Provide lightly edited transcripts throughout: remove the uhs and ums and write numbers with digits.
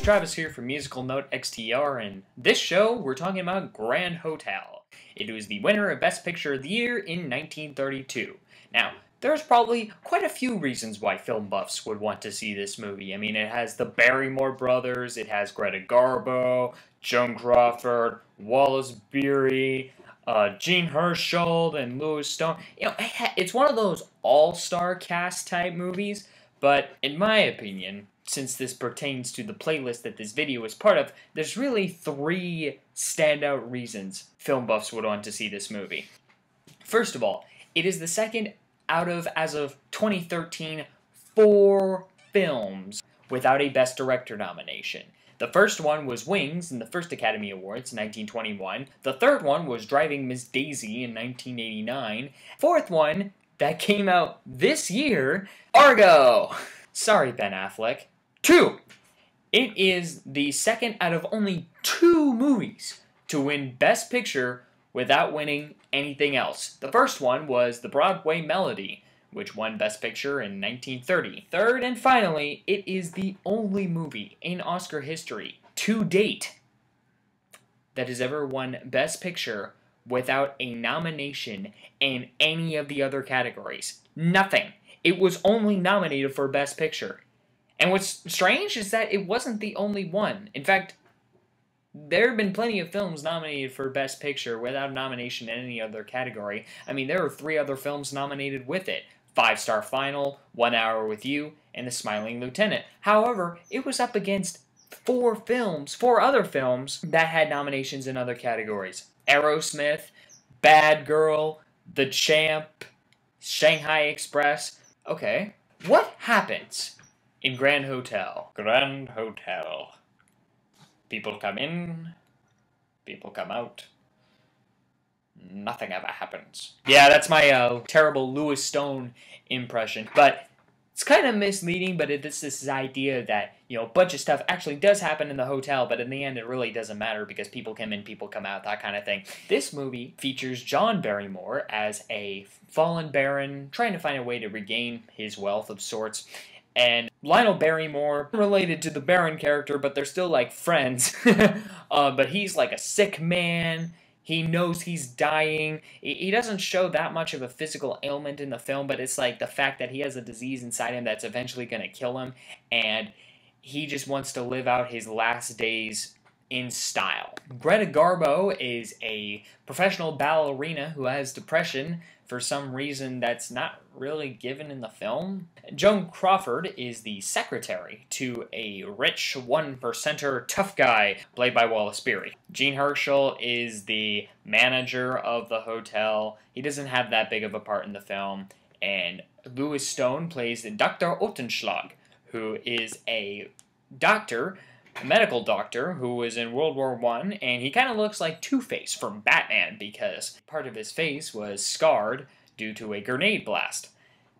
Travis here from Musical Note XTR, and this show we're talking about Grand Hotel. It was the winner of Best Picture of the Year in 1932. Now, there's probably quite a few reasons why film buffs would want to see this movie. I mean, it has the Barrymore brothers, it has Greta Garbo, Joan Crawford, Wallace Beery, Jean Hersholt, and Louis Stone. You know, it's one of those all-star cast type movies, but in my opinion, since this pertains to the playlist that this video is part of, there's really three standout reasons film buffs would want to see this movie. First of all, it is the second out of, as of 2013, 4 films without a Best Director nomination. The first one was Wings in the first Academy Awards in 1921. The third one was Driving Miss Daisy in 1989. Fourth one, that came out this year, Argo! Sorry, Ben Affleck. 2. It is the second out of only 2 movies to win Best Picture without winning anything else. The first one was The Broadway Melody, which won Best Picture in 1930. Third and finally, it is the only movie in Oscar history to date that has ever won Best Picture without a nomination in any of the other categories. Nothing. It was only nominated for Best Picture. And what's strange is that it wasn't the only one. In fact, there have been plenty of films nominated for Best Picture without nomination in any other category. I mean, there are 3 other films nominated with it. 5 Star Final, 1 Hour with You, and The Smiling Lieutenant. However, it was up against 4 other films that had nominations in other categories. Aerosmith, Bad Girl, The Champ, Shanghai Express. Okay, what happens in Grand Hotel? Grand Hotel. People come in, people come out. Nothing ever happens. Yeah, that's my terrible Louis Stone impression. But it's kind of misleading, but it's this idea that, you know, a bunch of stuff actually does happen in the hotel, but in the end it really doesn't matter because people come in, people come out, that kind of thing. This movie features John Barrymore as a fallen baron trying to find a way to regain his wealth of sorts. And Lionel Barrymore, related to the Baron character, but they're still like friends. But he's like a sick man. He knows he's dying. He doesn't show that much of a physical ailment in the film, but it's like the fact that he has a disease inside him that's eventually going to kill him, and he just wants to live out his last days in style. Greta Garbo is a professional ballerina who has depression for some reason that's not really given in the film. Joan Crawford is the secretary to a rich one-percenter tough guy played by Wallace Beery. Jean Hersholt is the manager of the hotel. He doesn't have that big of a part in the film. And Louis Stone plays Dr. Otenschlag, who is a doctor, a medical doctor who was in World War I, and he kind of looks like Two-Face from Batman because part of his face was scarred due to a grenade blast.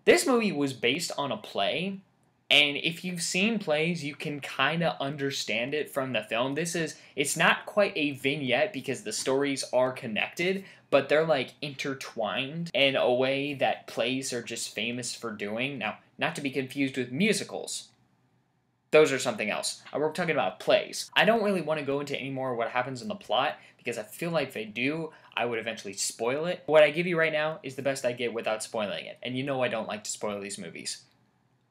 This movie was based on a play, and if you've seen plays, you can kind of understand it from the film. It's not quite a vignette because the stories are connected, but they're like intertwined in a way that plays are just famous for doing. Now, not to be confused with musicals. Those are something else. We're talking about plays. I don't really want to go into any more of what happens in the plot, because I feel like if I do, I would eventually spoil it. What I give you right now is the best I get without spoiling it. And you know I don't like to spoil these movies.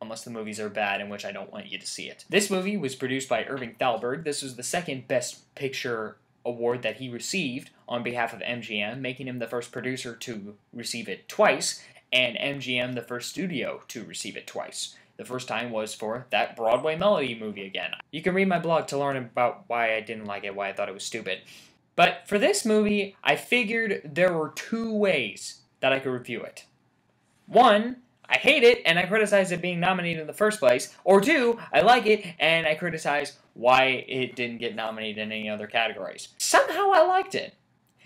Unless the movies are bad, in which I don't want you to see it. This movie was produced by Irving Thalberg. This was the second Best Picture award that he received on behalf of MGM, making him the first producer to receive it twice, and MGM the first studio to receive it twice. The first time was for that Broadway Melody movie again. You can read my blog to learn about why I didn't like it, why I thought it was stupid. But for this movie, I figured there were 2 ways that I could review it. 1, I hate it and I criticize it being nominated in the first place. Or 2, I like it and I criticize why it didn't get nominated in any other categories. Somehow I liked it.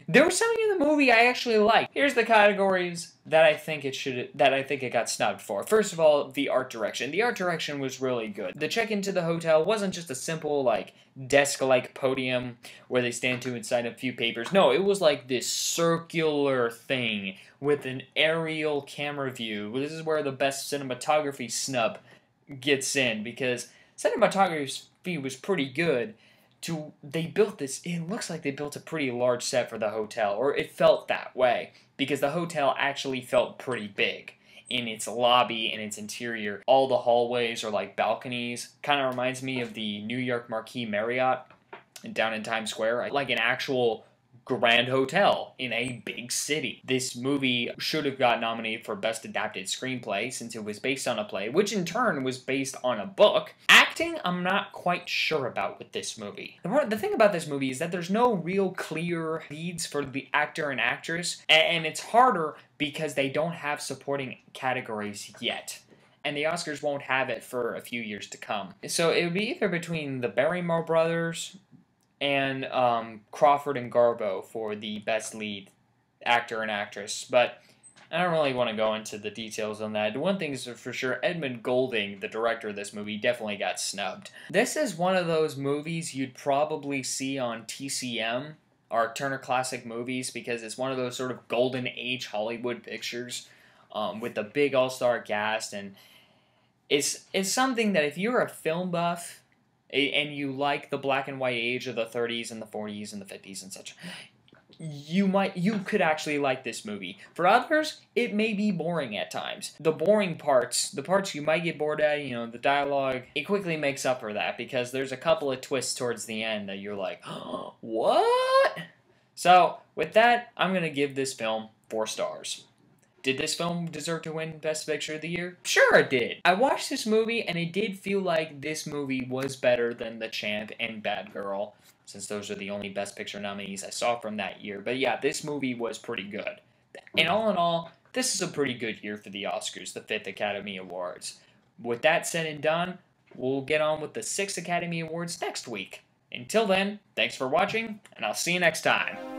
There was something in the movie I actually liked. Here's the categories that I think it got snubbed for. First of all, the art direction. The art direction was really good. The check into the hotel wasn't just a simple, like, desk-like podium where they stand to and sign a few papers. No, it was like this circular thing with an aerial camera view. This is where the best cinematography snub gets in, because cinematography is movie was pretty good, they built this, it looks like they built a pretty large set for the hotel, or it felt that way, because the hotel actually felt pretty big in its lobby and its interior. All the hallways are like balconies. Kind of reminds me of the New York Marquis Marriott down in Times Square, like an actual grand hotel in a big city. This movie should have got nominated for Best Adapted Screenplay since it was based on a play, which in turn was based on a book. Acting, I'm not quite sure about with this movie. The thing about this movie is that there's no real clear leads for the actor and actress, and it's harder because they don't have supporting categories yet. And the Oscars won't have it for a few years to come. So it would be either between the Barrymore brothers and Crawford and Garbo for the best lead actor and actress. But I don't really want to go into the details on that. One thing is for sure, Edmund Goulding, the director of this movie, definitely got snubbed. This is one of those movies you'd probably see on TCM, or Turner Classic Movies, because it's one of those sort of golden age Hollywood pictures with a big all-star cast, and it's something that if you're a film buff and you like the black and white age of the 30s and the 40s and the 50s and such, you could actually like this movie. For others, it may be boring at times. The boring parts, the parts you might get bored at, the dialogue, it quickly makes up for that because there's a couple of twists towards the end that you're like, oh, what? So, with that, I'm going to give this film 4 stars. Did this film deserve to win Best Picture of the Year? Sure it did. I watched this movie and it did feel like this movie was better than The Champ and Bad Girl, since those are the only Best Picture nominees I saw from that year. But yeah, this movie was pretty good. And all in all, this is a pretty good year for the Oscars, the 5th Academy Awards. With that said and done, we'll get on with the 6th Academy Awards next week. Until then, thanks for watching, and I'll see you next time.